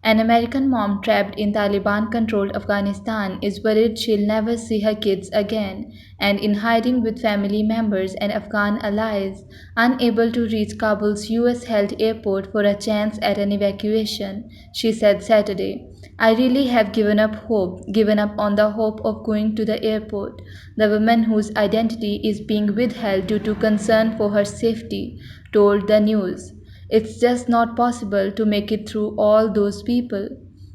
An American mom trapped in Taliban-controlled Afghanistan is worried she'll never see her kids again, and in hiding with family members and Afghan allies, unable to reach Kabul's US-held airport for a chance at an evacuation, she said Saturday. I really have given up on the hope of going to the airport. The woman whose identity is being withheld due to concern for her safety told the news. It's just not possible to make it through all those people.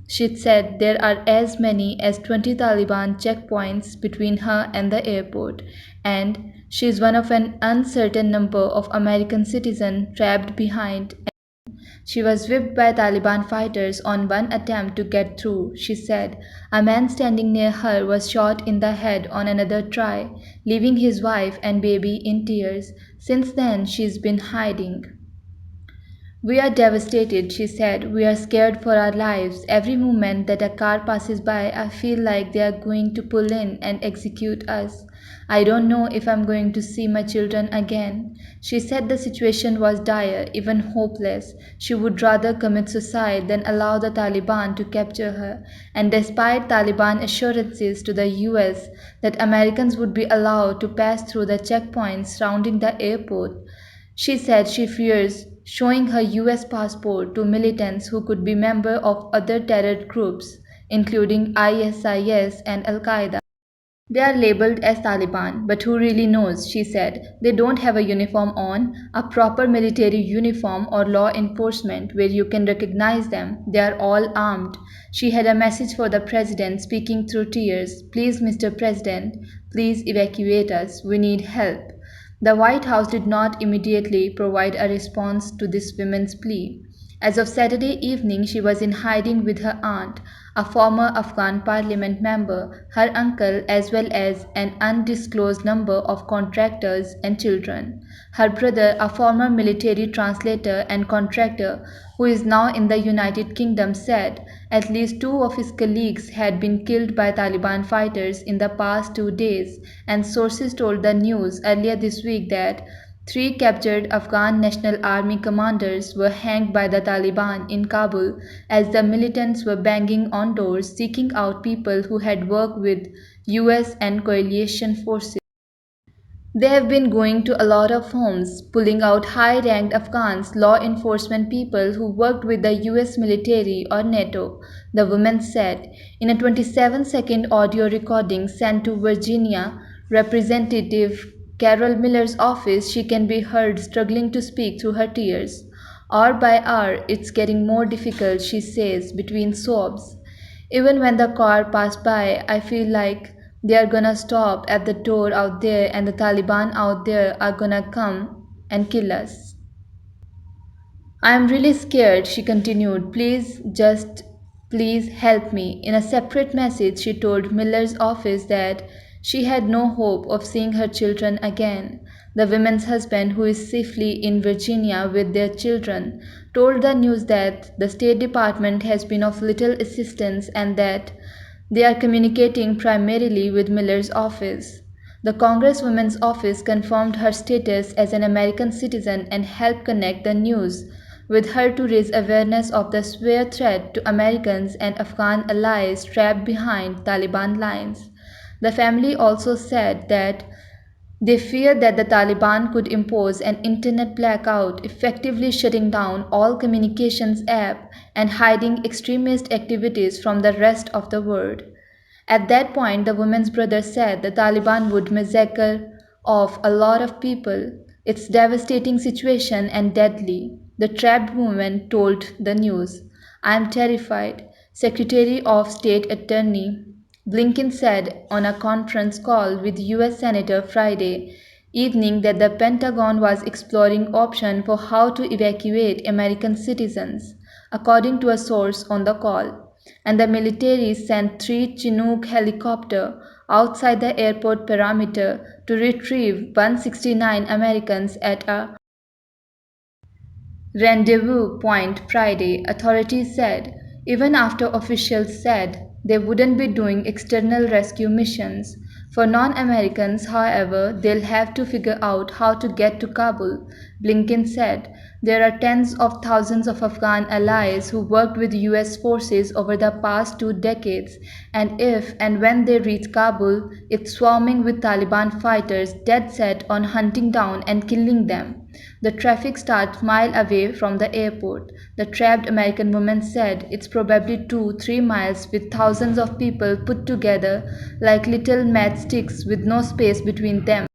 She said there are as many as 20 Taliban checkpoints between her and the airport, and she is one of an uncertain number of American citizens trapped behind. She was whipped by Taliban fighters on one attempt to get through, she said. A man standing near her was shot in the head on another try, leaving his wife and baby in tears. Since then, she's been hiding. We are devastated, she said. We are scared for our lives. Every moment that a car passes by, I feel like they are going to pull in and execute us. I don't know if I'm going to see my children again. She said the situation was dire, even hopeless. She would rather commit suicide than allow the Taliban to capture her. And despite Taliban assurances to the US that Americans would be allowed to pass through the checkpoints surrounding the airport, she said she fears showing her US passport to militants who could be members of other terror groups, including ISIS and Al Qaeda. They are labeled as Taliban, but who really knows? She said. They don't have a uniform on, a proper military uniform or law enforcement where you can recognize them. They are all armed. She had a message for the president, speaking through tears. Please, Mr. President, please evacuate us. We need help. The White House did not immediately provide a response to this woman's plea. As of Saturday evening, she was in hiding with her aunt, a former Afghan parliament member, her uncle, as well as an undisclosed number of contractors and children. Her brother, a former military translator and contractor who is now in the United Kingdom, said at least two of his colleagues had been killed by Taliban fighters in the past 2 days, and sources told the news earlier this week that three captured Afghan National Army commanders were hanged by the Taliban in Kabul as the militants were banging on doors seeking out people who had worked with US and coalition forces. They have been going to a lot of homes, pulling out high ranked Afghans, law enforcement people who worked with the US military or NATO, the woman said. In a 27-second audio recording sent to Virginia Representative Carol Miller's office, she can be heard struggling to speak through her tears. Hour by hour, it's getting more difficult, she says, between sobs. Even when the car passed by, I feel like they are gonna stop at the door out there and the Taliban out there are gonna come and kill us. I am really scared, she continued. Please help me. In a separate message, she told Miller's office that she had no hope of seeing her children again. The woman's husband, who is safely in Virginia with their children, told the news that the State Department has been of little assistance and that they are communicating primarily with Miller's office. The Congresswoman's office confirmed her status as an American citizen and helped connect the news with her to raise awareness of the severe threat to Americans and Afghan allies trapped behind Taliban lines. The family also said that they fear that the Taliban could impose an internet blackout, effectively shutting down all communications apps and hiding extremist activities from the rest of the world. At that point, the woman's brother said the Taliban would massacre off a lot of people. It's devastating situation and deadly, the trapped woman told the news. I am terrified, Secretary of State Attorney Blinken said on a conference call with US Senator Friday evening that the Pentagon was exploring options for how to evacuate American citizens, according to a source on the call. And the military sent three Chinook helicopters outside the airport perimeter to retrieve 169 Americans at a rendezvous point Friday, authorities said, even after officials said they wouldn't be doing external rescue missions. For non Americans, however, they'll have to figure out how to get to Kabul. Blinken said, "There are tens of thousands of Afghan allies who worked with US forces over the past 2 decades, and if and when they reach Kabul, it's swarming with Taliban fighters dead set on hunting down and killing them." The traffic starts mile away from the airport. The trapped American woman said it's probably 2, 3 miles with thousands of people put together like little matchsticks with no space between them.